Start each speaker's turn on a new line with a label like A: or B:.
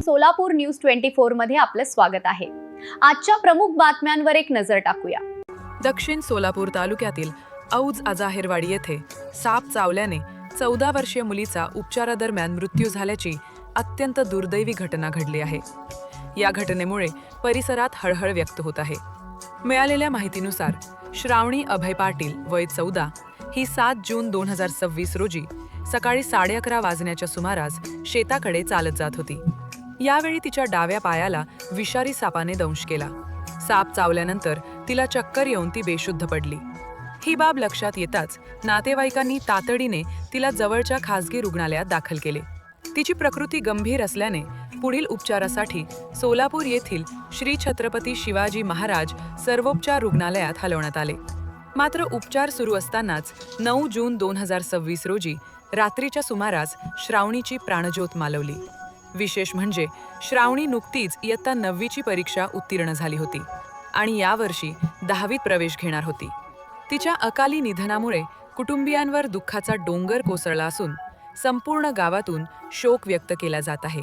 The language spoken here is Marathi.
A: सोलापूर न्यूज 24 मध्ये आपलं स्वागत आहे। आजच्या प्रमुख बातम्यांवर एक नजर टाकूया।
B: दक्षिण सोलापूर तालुक्यातील औज अजाहेरवाडी येथे साप चावल्याने 14 वर्षीय मुलीचा उपचारादरम्यान मृत्यू झाल्याची अत्यंत दुर्दैवी घटना घडली आहे। या घटनेमुळे परिसरात हळहळ व्यक्त होत आहे। मिळालेल्या माहितीनुसार श्रावणी अभय पाटील वय 14 ही 7 जून 2026 रोजी सकाळी 11:30 वाजण्याच्या सुमारास शेताकडे चालत जात होती। यावेळी तिच्या डाव्या पायाला विषारी सापाने दंश केला। साप चावल्यानंतर तिला चक्कर येऊन ती बेशुद्ध पडली। ही बाब लक्षात येताच नातेवाईकांनी तातडीने तिला जवळच्या खासगी रुग्णालयात दाखल केले। तिची प्रकृती गंभीर असल्याने पुढील उपचारासाठी सोलापूर येथील श्री छत्रपती शिवाजी महाराज सर्वोपचार रुग्णालयात हलवण्यात आले। मात्र उपचार सुरू असतानाच 9 जून 2026 रोजी रात्रीच्या सुमारास श्रावणीची प्राणज्योत मालवली। विशेष म्हणजे श्रावणी नुकतीच इयत्ता 9वीची परीक्षा उत्तीर्ण झाली होती आणि यावर्षी 10वीत प्रवेश घेणार होती। तिच्या अकाली निधनामुळे कुटुंबियांवर दुःखाचा डोंगर कोसळला असून संपूर्ण गावातून शोक व्यक्त केला जात आहे।